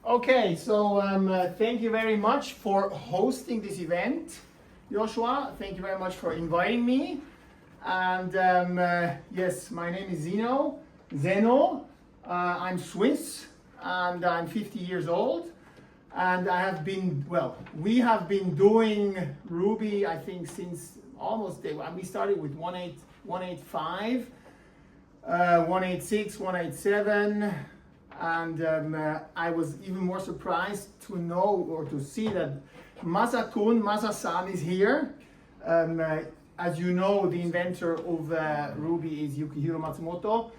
Okay, so thank you very much for hosting this event, Joshua. Thank you very much for inviting me. And yes, my name is Zeno. I'm Swiss and I'm 50 years old. And I have been, we have been doing Ruby, I think, since almost day one. We started with 1.8.5, 1.8.6, 1.8.7. And I was even more surprised to know or to see that Masa-san is here. As you know, the inventor of Ruby is Yukihiro Matsumoto.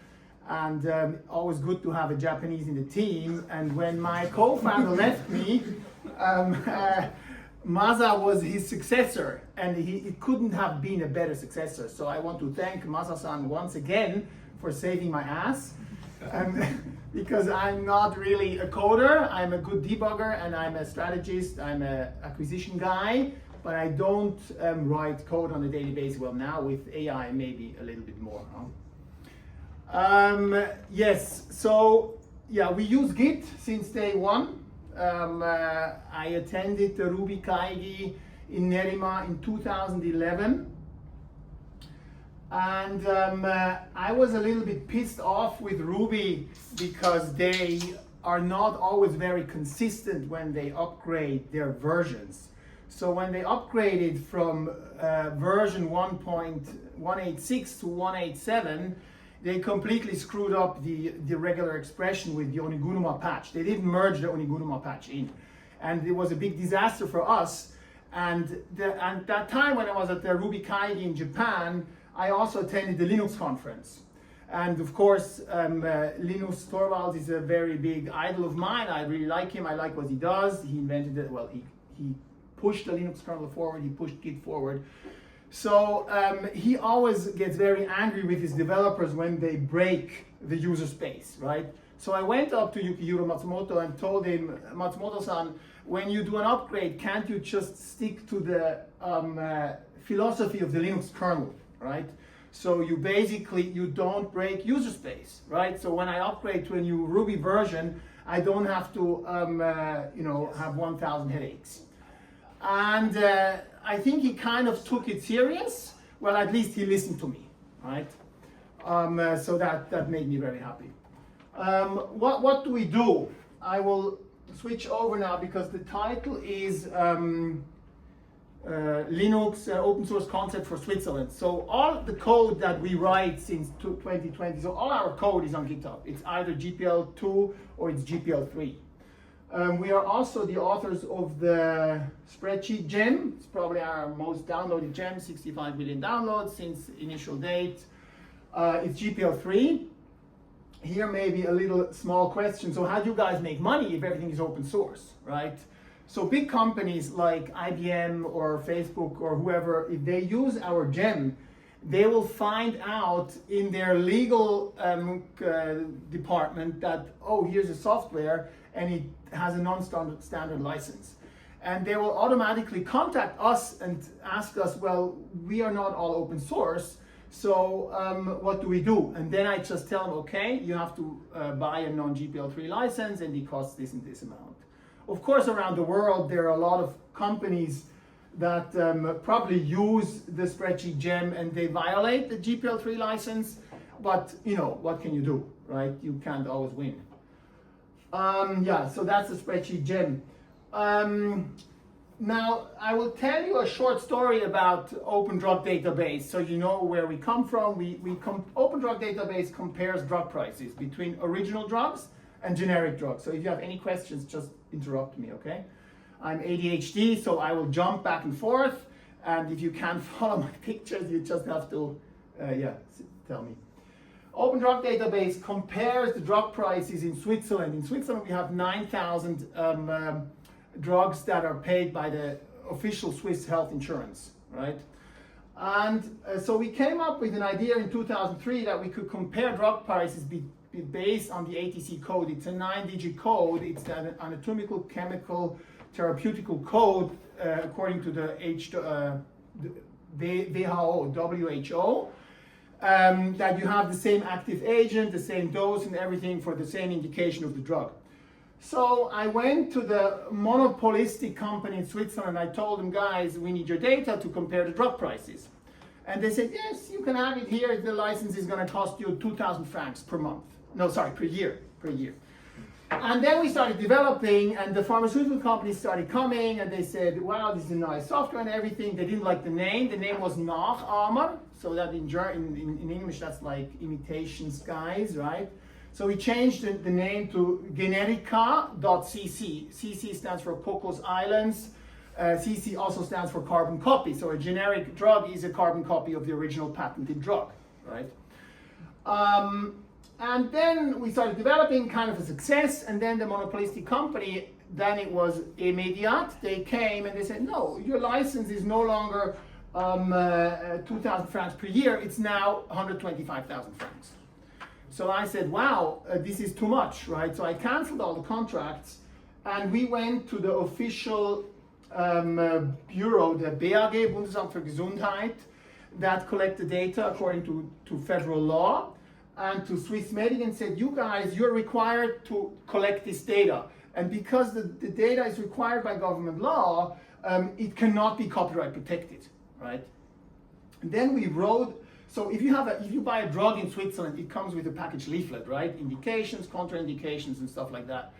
And always good to have a Japanese in the team. And when my co-founder left me, Masa was his successor. And it couldn't have been a better successor. So I want to thank Masa-san once again for saving my ass. Because I'm not really a coder, I'm a good debugger and I'm a strategist, I'm an acquisition guy, but I don't write code on a daily basis. Well, now with AI, maybe a little bit more. Yes, so yeah, we use Git since day one. I attended the Ruby Kaigi in Nerima in 2011. And I was a little bit pissed off with Ruby because they are not always very consistent when they upgrade their versions. So when they upgraded from version 1.186 to 1.8.7, they completely screwed up the regular expression with the Onigunuma patch. They didn't merge the Onigunuma patch in. And it was a big disaster for us. And that time when I was at the Ruby Kaigi in Japan, I also attended the Linux conference. And of course, Linus Torvalds is a very big idol of mine. I really like him. I like what he does. He invented it. Well, he pushed the Linux kernel forward. He pushed Git forward. So he always gets very angry with his developers when they break the user space, right? So I went up to Yukihiro Matsumoto and told him, Matsumoto-san, when you do an upgrade, can't you just stick to the philosophy of the Linux kernel? Right? So you don't break user space, right? So when I upgrade to a new Ruby version, I don't have to, have 1,000 headaches. And I think he kind of took it serious. Well, at least he listened to me, right? So that made me very happy. What do we do? I will switch over now because the title is Linux open source concept for Switzerland. So all the code that we write since 2020, so all our code is on GitHub. It's either GPL2 or it's GPL3. We are also the authors of the spreadsheet gem. It's probably our most downloaded gem, 65 million downloads since initial date. It's GPL3. Here may be a little small question. So how do you guys make money if everything is open source, right? So big companies like IBM or Facebook or whoever, if they use our gem, they will find out in their legal department that, oh, here's a software and it has a non-standard license. And they will automatically contact us and ask us, well, we are not all open source, so what do we do? And then I just tell them, okay, you have to buy a non-GPL3 license and it costs this and this amount. Of course, around the world, there are a lot of companies that probably use the spreadsheet gem and they violate the GPL3 license, but what can you do, right? You can't always win. So that's the spreadsheet gem. Now, I will tell you a short story about Open Drug Database so you know where we come from. Open Drug Database compares drug prices between original drugs and generic drugs. So if you have any questions, just interrupt me, okay? I'm ADHD, so I will jump back and forth. And if you can't follow my pictures, you just have to, tell me. Open Drug Database compares the drug prices in Switzerland. In Switzerland, we have 9,000 drugs that are paid by the official Swiss health insurance, right? And so we came up with an idea in 2003 that we could compare drug prices based on the ATC code. It's a 9-digit code. It's an anatomical, chemical, therapeutical code according to the WHO, that you have the same active agent, the same dose and everything for the same indication of the drug. So I went to the monopolistic company in Switzerland. I told them, guys, we need your data to compare the drug prices. And they said, yes, you can have it here. The license is going to cost you 2,000 francs per month. No, sorry, per year. And then we started developing, and the pharmaceutical companies started coming, and they said, wow, this is nice software and everything. They didn't like the name. The name was Nachahmer. So that in English, that's like imitation skies, right? So we changed the name to Generica.cc. CC stands for Cocos Islands. CC also stands for carbon copy. So a generic drug is a carbon copy of the original patented drug, right? And then we started developing, kind of a success, and then the monopolistic company, then it was Immediate. They came and they said, no, your license is no longer 2,000 francs per year, it's now 125,000 francs. So I said, wow, this is too much, right? So I canceled all the contracts, and we went to the official bureau, the BAG, Bundesamt für Gesundheit, that collect the data according to federal law, and to Swissmedic, and said, you guys, you're required to collect this data. And because the data is required by government law, it cannot be copyright protected, right? And then we wrote, so if you buy a drug in Switzerland, it comes with a package leaflet, right? Indications, contraindications, and stuff like that.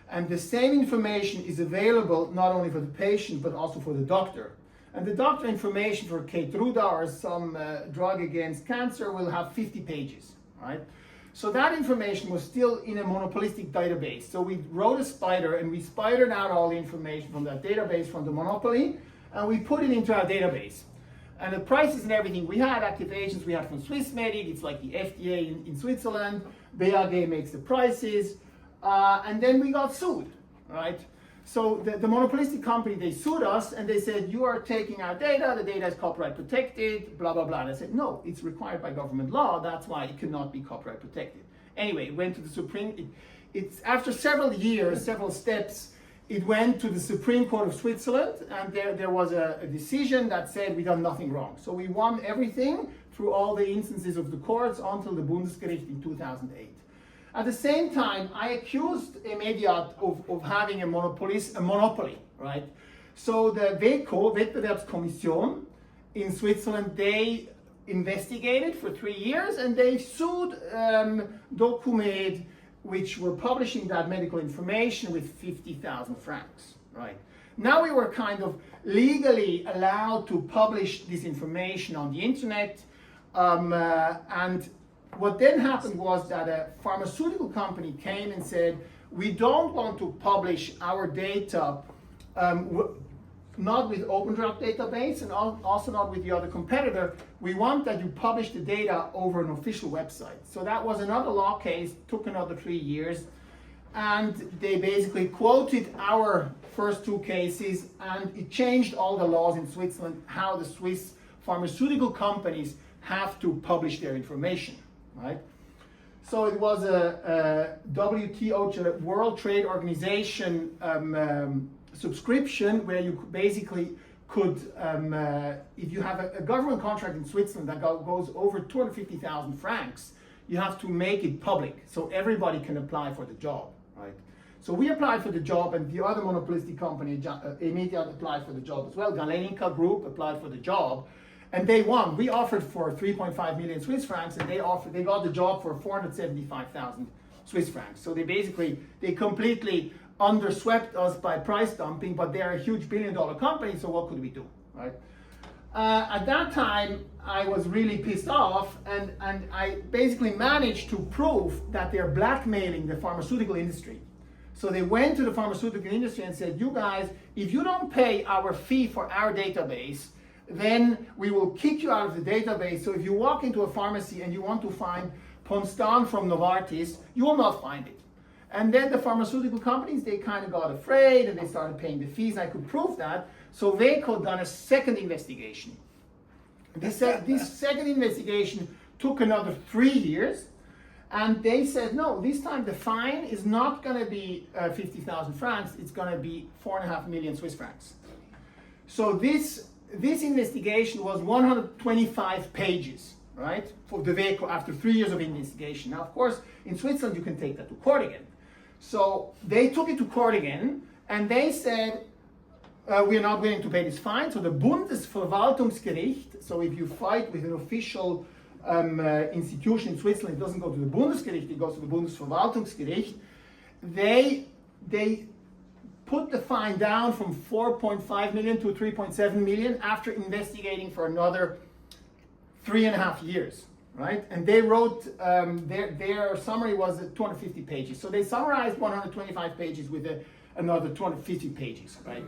And the same information is available not only for the patient, but also for the doctor. And the doctor information for Keytruda or some drug against cancer will have 50 pages, right? So that information was still in a monopolistic database. So we wrote a spider, and we spidered out all the information from that database from the monopoly, and we put it into our database. And the prices and everything, we had active agents, we had from Swissmedic, it's like the FDA in Switzerland, BAG makes the prices, and then we got sued, right? So the monopolistic company, they sued us, and they said, you are taking our data, the data is copyright protected, blah, blah, blah. And I said, no, it's required by government law, that's why it cannot be copyright protected. Anyway, it went to the Supreme, it's after several years, several steps, it went to the Supreme Court of Switzerland, and there was a decision that said we done nothing wrong. So we won everything through all the instances of the courts until the Bundesgericht in 2008. At the same time, I accused Immediate of having a monopoly, right? So the WECO, Wettbewerbskommission in Switzerland, they investigated for 3 years, and they sued Documed, which were publishing that medical information, with 50,000 francs, right? Now we were kind of legally allowed to publish this information on the internet, and what then happened was that a pharmaceutical company came and said, we don't want to publish our data, not with Open Drug Database and also not with the other competitor. We want that you publish the data over an official website. So that was another law case, took another 3 years, and they basically quoted our first 2 cases, and it changed all the laws in Switzerland, how the Swiss pharmaceutical companies have to publish their information. Right? So it was a WTO, World Trade Organization subscription, where you basically could, if you have a government contract in Switzerland that goes over 250,000 francs, you have to make it public so everybody can apply for the job, right? So we applied for the job, and the other monopolistic company, Immediate, applied for the job as well. Galenica Group applied for the job. And they won. We offered for 3.5 million Swiss francs, and they got the job for 475,000 Swiss francs. So they completely underswept us by price dumping, but they're a huge billion-dollar company, so what could we do, right? At that time, I was really pissed off, and I basically managed to prove that they're blackmailing the pharmaceutical industry. So they went to the pharmaceutical industry and said, you guys, if you don't pay our fee for our database, then we will kick you out of the database. So if you walk into a pharmacy and you want to find Ponstan from Novartis, you will not find it. And then the pharmaceutical companies, they kind of got afraid, and they started paying the fees. I could prove that. So WECO done a second investigation. This second investigation took another 3 years. And they said, no, this time the fine is not going to be 50,000 francs. It's going to be 4.5 million Swiss francs. So this investigation was 125 pages, right, for the WECO after 3 years of investigation. Now, of course, in Switzerland, you can take that to court again. So they took it to court again, and they said, we are not willing to pay this fine. So the Bundesverwaltungsgericht, so if you fight with an official institution in Switzerland, it doesn't go to the Bundesgericht, it goes to the Bundesverwaltungsgericht. They put the fine down from 4.5 million to 3.7 million after investigating for another 3.5 years, right? And they wrote, their summary was 250 pages. So they summarized 125 pages with another 250 pages, right?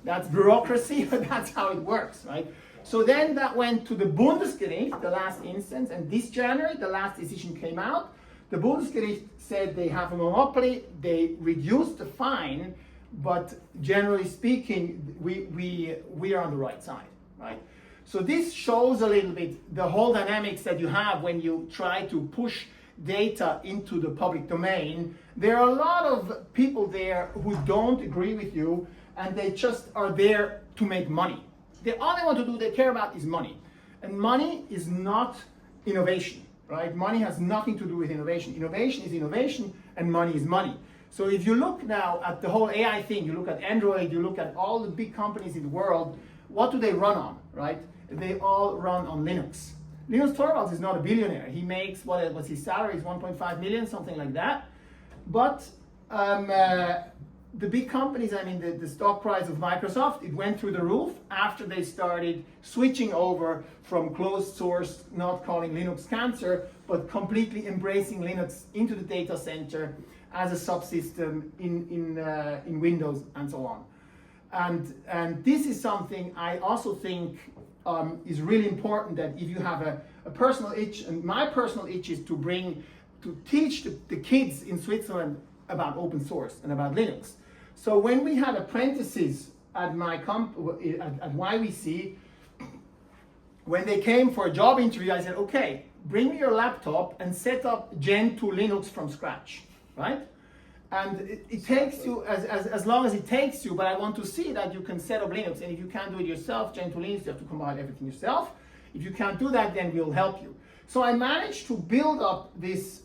That's bureaucracy, but that's how it works, right? So then that went to the Bundesgericht, the last instance, and this January, the last decision came out. The Bundesgericht said they have a monopoly, they reduced the fine, but generally speaking, we are on the right side, right? So this shows a little bit the whole dynamics that you have when you try to push data into the public domain. There are a lot of people there who don't agree with you, and they just are there to make money. All they want to do, they care about is money. And money is not innovation, right? Money has nothing to do with innovation. Innovation is innovation, and money is money. So if you look now at the whole AI thing, you look at Android, you look at all the big companies in the world, what do they run on, right? They all run on Linux. Linus Torvalds is not a billionaire. He makes, what was his salary, is 1.5 million, something like that. But the big companies, I mean, the stock price of Microsoft, it went through the roof after they started switching over from closed source, not calling Linux cancer, but completely embracing Linux into the data center as a subsystem in Windows and so on. And this is something I also think is really important, that if you have a personal itch, and my personal itch is to teach the kids in Switzerland about open source and about Linux. So when we had apprentices at my at YVC, when they came for a job interview, I said, okay, bring me your laptop and set up Gen 2 Linux from scratch, right? And it takes you as long as it takes you, but I want to see that you can set up Linux. And if you can't do it yourself, Gen 2 Linux, you have to compile everything yourself. If you can't do that, then we'll help you. So I managed to build up this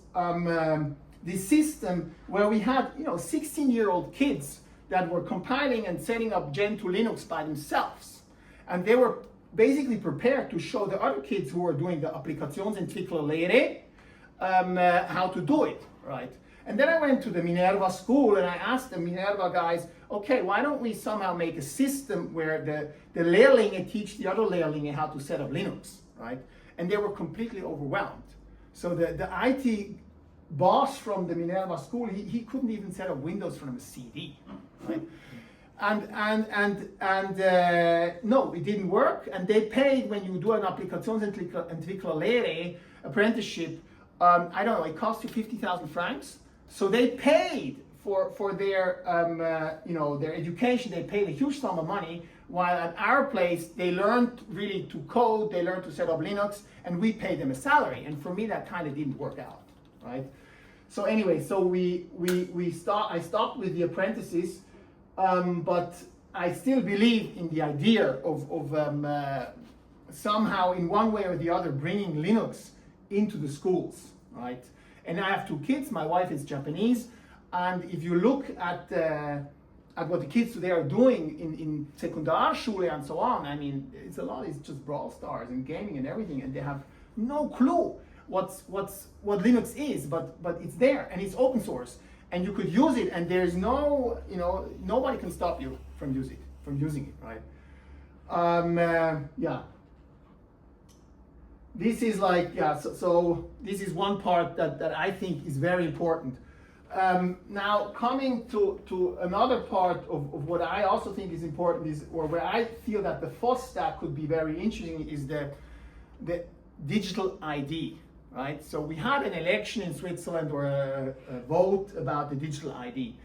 system where we had 16-year-old kids that were compiling and setting up Gen 2 Linux by themselves. And they were basically prepared to show the other kids who were doing the Applikationsentwicklerlehre how to do it, right? And then I went to the Minerva school and I asked the Minerva guys, okay, why don't we somehow make a system where the Lehrlinge teach the other Lehrlinge how to set up Linux, right? And they were completely overwhelmed. So the IT boss from the Minerva school, he couldn't even set up Windows from a CD, right? And no, it didn't work. And they paid, when you do an Applikationsentwicklerlehre apprenticeship, I don't know, it cost you 50,000 francs. So they paid for their their education. They paid a huge sum of money. While at our place, they learned really to code. They learned to set up Linux, and we paid them a salary. And for me, that kind of didn't work out, right? So anyway, so I stopped with the apprentices, but I still believe in the idea of somehow, in one way or the other, bringing Linux into the schools, right? And I have 2 kids. My wife is Japanese, and if you look at what the kids today are doing in Sekundarschule and so on, I mean, it's just Brawl Stars and gaming and everything, and they have no clue what Linux is, but it's there and it's open source, and you could use it, and there's nobody can stop you from using it, right? Yeah. This is so this is one part that I think is very important. Now coming to another part of what I also think is important or where I feel that the FOSS stack could be very interesting is the digital ID, right? So we had an election in Switzerland or a vote about the digital ID.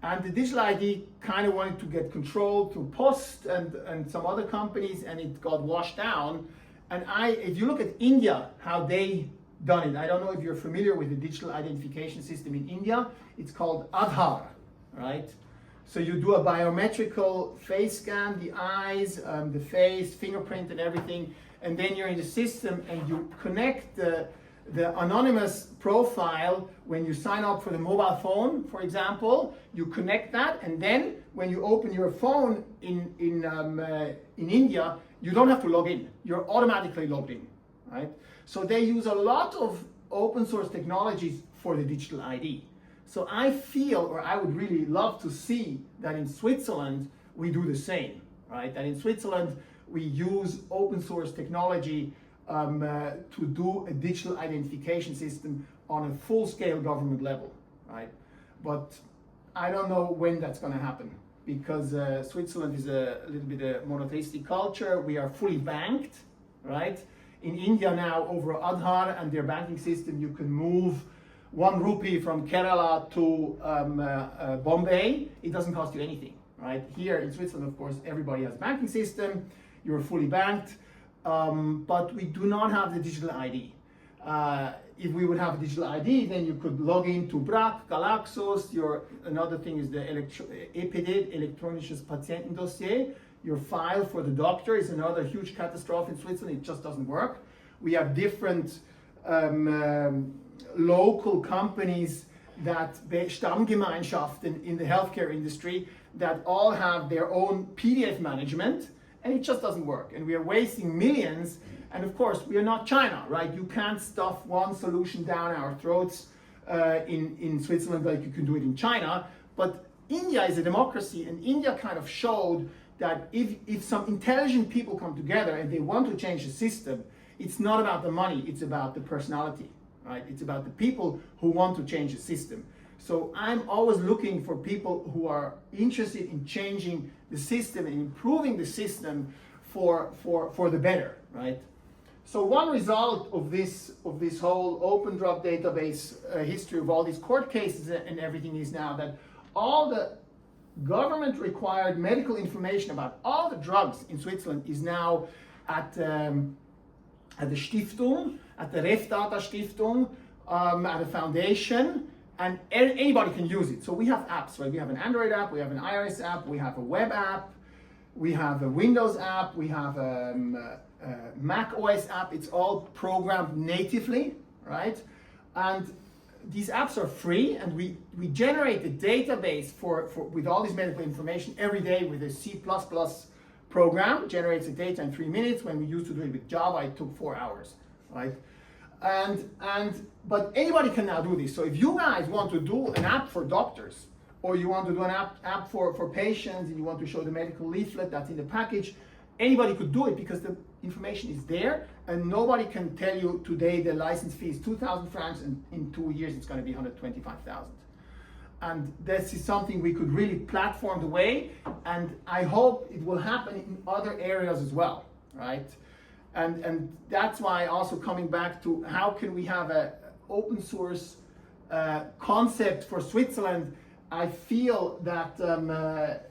And the digital ID kind of wanted to get control through Post and some other companies, and it got washed down. And if you look at India, how they done it, I don't know if you're familiar with the digital identification system in India. It's called Aadhaar, right? So you do a biometrical face scan, the eyes, the face, fingerprint and everything, and then you're in the system and you connect The anonymous profile, when you sign up for the mobile phone, for example, you connect that, and then when you open your phone in India, you don't have to log in. You're automatically logged in, right? So they use a lot of open source technologies for the digital ID. So I feel, or I would really love to see that in Switzerland, we do the same, right? That in Switzerland, we use open source technology to do a digital identification system on a full-scale government level, right? But I don't know when that's going to happen, because Switzerland is a little bit a monotheistic culture. We are fully banked, right? In India now, over Aadhaar and their banking system, you can move 1 rupee from Kerala to Bombay. It doesn't cost you anything, right? Here in Switzerland, of course, everybody has a banking system. You're fully banked. But we do not have the digital ID. If we would have a digital ID, then you could log into BRAC, Galaxus. Another thing is the EPD, Elektronisches Patientendossier. Your file for the doctor is another huge catastrophe in Switzerland. It just doesn't work. We have different local companies that Stammgemeinschaften in the healthcare industry that all have their own PDF management. And it just doesn't work. And we are wasting millions. And of course, we are not China, right? You can't stuff one solution down our throats in Switzerland like you can do it in China. But India is a democracy, and India kind of showed that if some intelligent people come together and they want to change the system, it's not about the money, it's about the personality, right? It's about the people who want to change the system. So I'm always looking for people who are interested in changing the system and improving the system for the better, right? So one result of this whole open drug database history of all these court cases and everything is now that all the government required medical information about all the drugs in Switzerland is now at the Stiftung, at the Reftdata Stiftung, at a foundation. And anybody can use it. So we have apps, right? We have an Android app, we have an iOS app, we have a web app, we have a Windows app, we have a Mac OS app. It's all programmed natively, right? And these apps are free, and we generate the database with all this medical information every day with a C++ program. Generates the data in 3 minutes. When we used to do it with Java, it took 4 hours, right? But anybody can now do this. So if you guys want to do an app for doctors, or you want to do an app for patients, and you want to show the medical leaflet that's in the package, anybody could do it because the information is there, and nobody can tell you today the license fee is 2,000 francs, and in 2 years it's going to be 125,000. And this is something we could really platform the way, and I hope it will happen in other areas as well, right? And that's why also coming back to how can we have an open source concept for Switzerland. I feel that the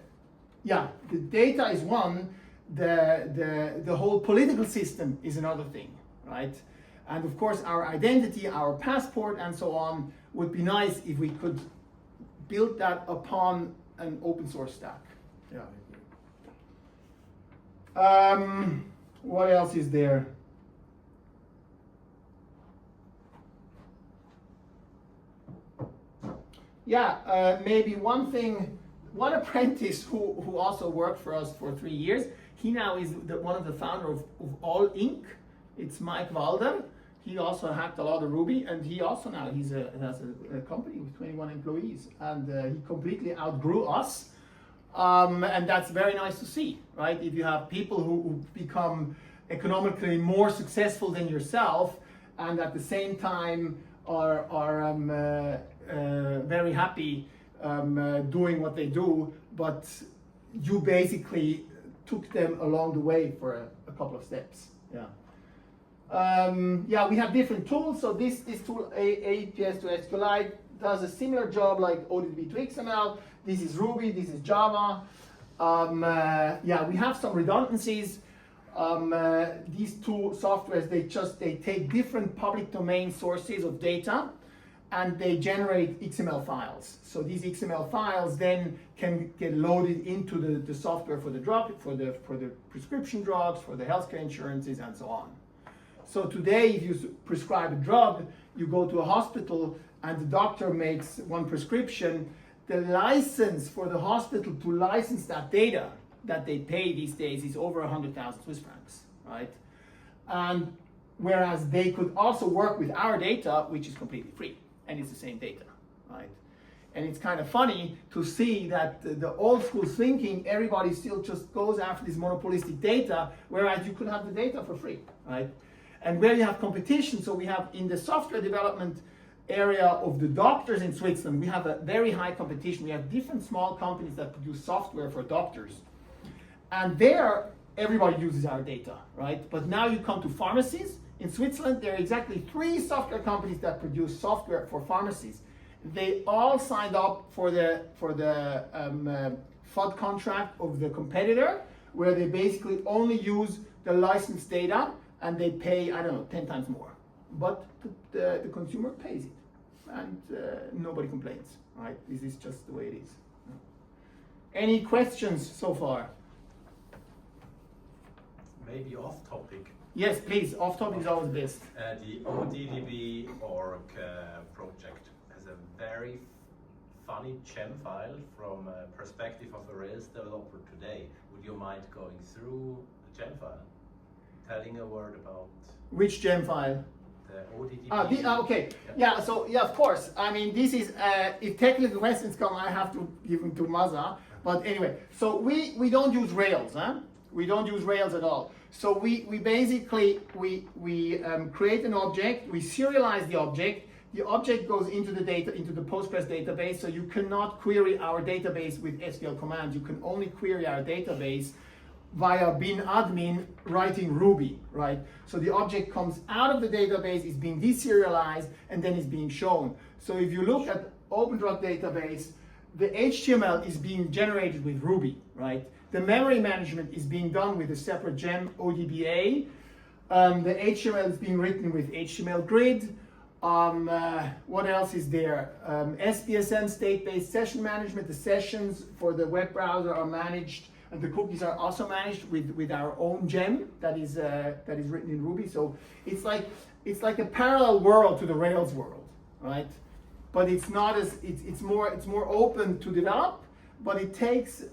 data is one, the whole political system is another thing, right? And of course our identity, our passport and so on would be nice if we could build that upon an open source stack. Yeah. What else is there? Yeah, maybe one thing, one apprentice who also worked for us for 3 years, he now is one of the founders of All Inc. It's Mike Walder. He also hacked a lot of Ruby, and he also now has a company with 21 employees, and he completely outgrew us. And that's very nice to see, right? If you have people who become economically more successful than yourself, and at the same time are very happy doing what they do, but you basically took them along the way for a couple of steps. Yeah. Yeah, we have different tools. So this tool, APS to SQLite, does a similar job like ODB to XML. This is Ruby, this is Java. Yeah, we have some redundancies. These two softwares, they take different public domain sources of data, and they generate XML files. So these XML files then can get loaded into the software for the drug, for the prescription drugs, for the healthcare insurances, and so on. So today, if you prescribe a drug, you go to a hospital and the doctor makes one prescription. The license for the hospital to license that data that they pay these days is over 100,000 Swiss francs, right? And whereas they could also work with our data, which is completely free, and it's the same data, right? And it's kind of funny to see that the old school thinking, everybody still just goes after this monopolistic data, whereas you could have the data for free, right? And where you have competition, so we have in the software development area of the doctors in Switzerland, we have a very high competition. We have different small companies that produce software for doctors. And there, everybody uses our data, right? But now you come to pharmacies. In Switzerland, there are exactly 3 software companies that produce software for pharmacies. They all signed up for the FUD contract of the competitor, where they basically only use the licensed data and they pay, I don't know, 10 times more. But the consumer pays it, and nobody complains, right? This is just the way it is. Any questions so far? Maybe off topic. Yes, please. Off topic is always best. The ODDB.org project has a very funny gem file from a perspective of a Rails developer today. Would you mind going through the gem file, telling a word about which gem file? The ODDB. Okay. Yeah. So yeah, of course. I mean, this is if technical questions come, I have to give them to Maza. But anyway, so we don't use Rails, huh? We don't use Rails at all. So we basically create an object, we serialize the object goes into the data, into the Postgres database, so you cannot query our database with SQL commands. You can only query our database via bin admin writing Ruby, right? So the object comes out of the database, is being deserialized, and then is being shown. So if you look at OpenDrug database, the HTML is being generated with Ruby, right? The memory management is being done with a separate gem, ODBA. The HTML is being written with HTML grid. What else is there? SPSM, state-based session management. The sessions for the web browser are managed, and the cookies are also managed with our own gem that is written in Ruby. So it's like a parallel world to the Rails world, right? But it's not as it's more open to develop, but it takes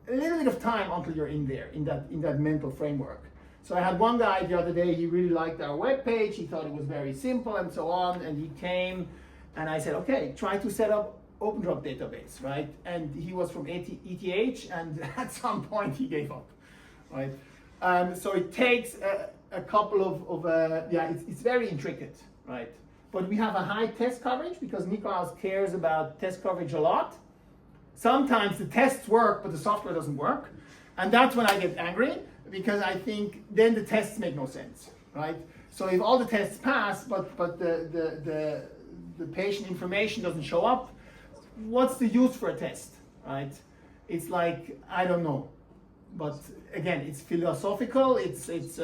a little bit of time until you're in there, in that mental framework. So I had one guy the other day, he really liked our web page, he thought it was very simple and so on, and he came and I said, okay, try to set up OpenDrug database, right? And he was from ETH, and at some point he gave up, right? So it takes a couple of it's very intricate, right? But we have a high test coverage because Niklaus cares about test coverage a lot. Sometimes the tests work, but the software doesn't work. And that's when I get angry, because I think then the tests make no sense, right? So if all the tests pass, but the patient information doesn't show up, what's the use for a test, right? It's like, I don't know. But again, it's philosophical, that's just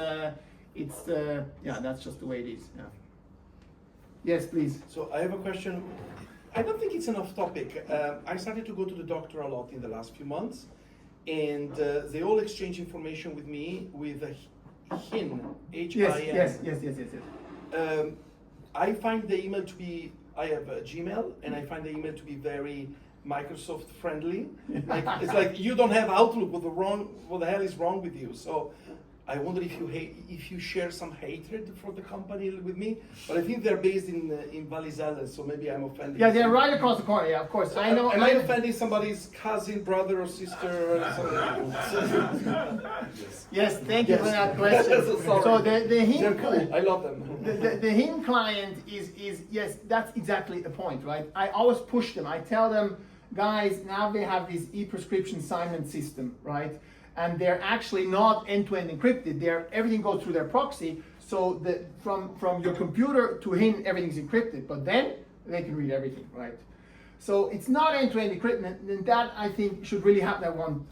the way it is. Yeah. Yes, please. So I have a question. I don't think it's an off topic. I started to go to the doctor a lot in the last few months, and they all exchange information with me with a HIN, H-I-N. Yes. I find the email to be, I have a Gmail, and I find the email to be very Microsoft friendly. Like, it's like, you don't have Outlook, what the hell is wrong with you? So I wonder if you share some hatred for the company with me, but I think they're based in Valliselle, so maybe I'm offending. Yeah, they're right across the corner. Yeah, of course. I know. Am I offending somebody's cousin, brother, or sister? Or something? Yes, thank you for that question. So the HIN, they're cool. I love them. The HIN client is yes, that's exactly the point, right? I always push them. I tell them, guys, now they have this e-prescription assignment system, right? And they're actually not end-to-end encrypted. Everything goes through their proxy. So from your computer to HIN, everything's encrypted. But then they can read everything, right? So it's not end-to-end encryption, and that I think should really happen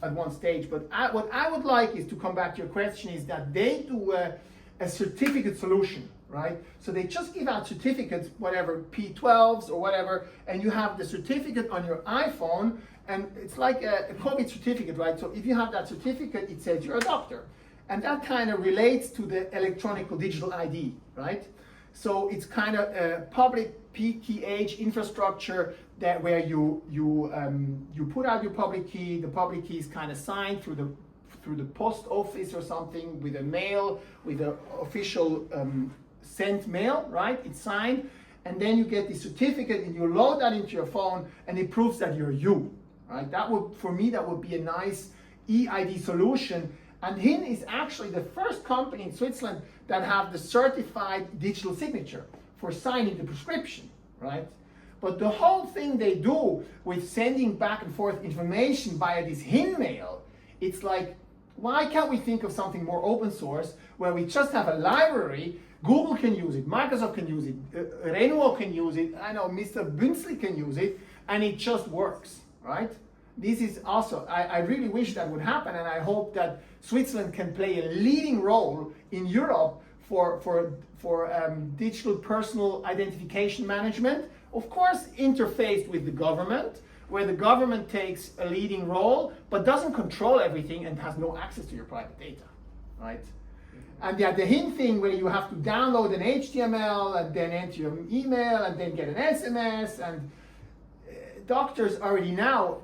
at one stage. But what I would like is to come back to your question is that they do a certificate solution, right? So they just give out certificates, whatever, P12s or whatever, and you have the certificate on your iPhone. And it's like a COVID certificate, right? So if you have that certificate, it says you're a doctor. And that kind of relates to the electronic digital ID, right? So it's kind of a public PKH infrastructure that where you put out your public key. The public key is kind of signed through the post office or something with a mail, with an official sent mail, right? It's signed, and then you get the certificate and you load that into your phone, and it proves that you're you, right? That would, for me, that would be a nice eID solution. And HIN is actually the first company in Switzerland that have the certified digital signature for signing the prescription, right? But the whole thing they do with sending back and forth information via this HIN mail, it's like, why can't we think of something more open source where we just have a library? Google can use it, Microsoft can use it, Renuo can use it, I know Mr. Bünzli can use it, and it just works, right? This is also, I really wish that would happen, and I hope that Switzerland can play a leading role in Europe for digital personal identification management, of course interfaced with the government, where the government takes a leading role, but doesn't control everything and has no access to your private data, right? And yeah, the HIN thing where you have to download an HTML and then enter your email and then get an SMS, and doctors already now,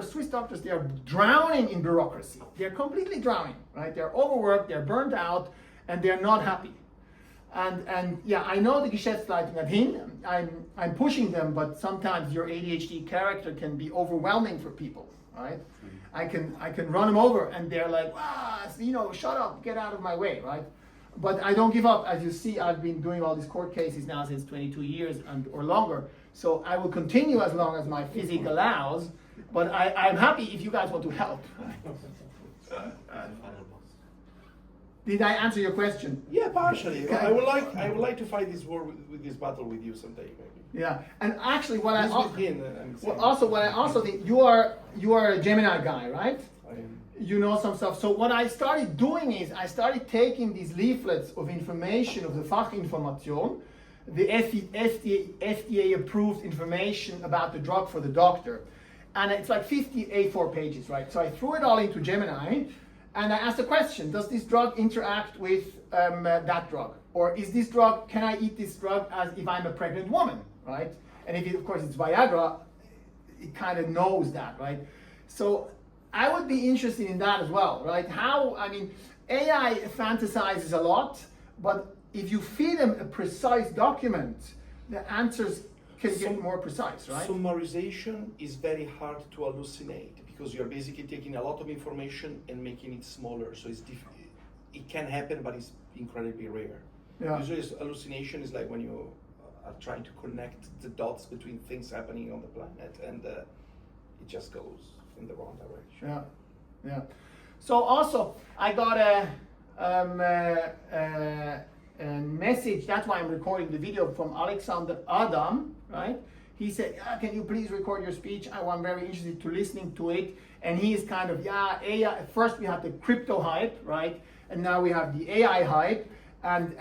Swiss doctors, they are drowning in bureaucracy. They're completely drowning, right? They're overworked, they're burnt out, and they're not happy. And yeah, I know the Geschäftsleitung at HIN, I'm pushing them, but sometimes your ADHD character can be overwhelming for people, right? I can run them over and they're like, shut up, get out of my way, right? But I don't give up. As you see, I've been doing all these court cases now since 22 years or longer. So I will continue as long as my physique allows, but I'm happy if you guys want to help. Did I answer your question? Yeah, partially. Okay. I would like to fight this war with this battle with you someday, maybe. Yeah, and actually, what I also think, you are a Gemini guy, right? I am. You know some stuff. So what I started doing is I started taking these leaflets of information of the Fachinformation, the FDA approved information about the drug for the doctor, and it's like 50 A4 pages, right? So I threw it all into Gemini, and I asked the question: does this drug interact with that drug, or is this drug? Can I eat this drug as if I'm a pregnant woman, right? And if of course it's Viagra, it kind of knows that, right? So I would be interested in that as well, right? AI fantasizes a lot, but if you feed them a precise document, the answers can get more precise, right? Summarization is very hard to hallucinate because you're basically taking a lot of information and making it smaller. So it can happen, but it's incredibly rare. Yeah. Usually hallucination is like when you are trying to connect the dots between things happening on the planet, and it just goes in the wrong direction. Yeah. So also, I got a message. That's why I'm recording the video, from Alexander Adam, right? He said, can you please record your speech? I'm very interested to listening to it. And he is kind of, AI. First we had the crypto hype, right? And now we have the AI hype, and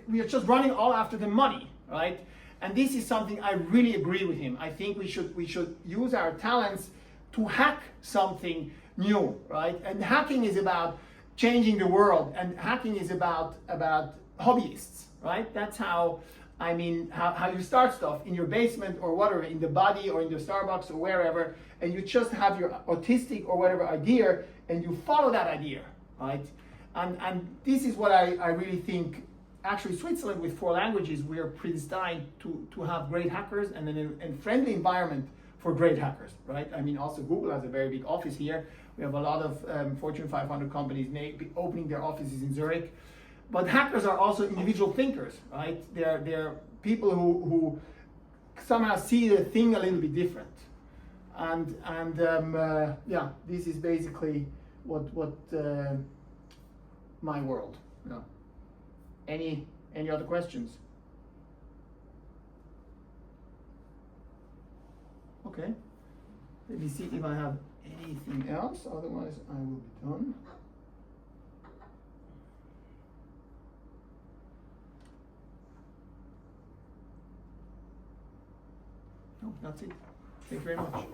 we are just running all after the money, right? And this is something I really agree with him. I think we should use our talents to hack something new, right? And hacking is about changing the world, and hacking is about hobbyists, right? That's how you start stuff in your basement or whatever, in the body or in the Starbucks or wherever, and you just have your autistic or whatever idea, and you follow that idea, right? And this is what I really think. Actually, Switzerland, with 4 languages, we are predestined to have great hackers and a friendly environment for great hackers, right? Also Google has a very big office here. We have a lot of Fortune 500 companies opening their offices in Zurich. But hackers are also individual thinkers, right? They're people who somehow see the thing a little bit different. This is basically what my world. Yeah. Any other questions? Okay. Let me see if I have anything else. Otherwise, I will be done. No, that's it. Thank you very much.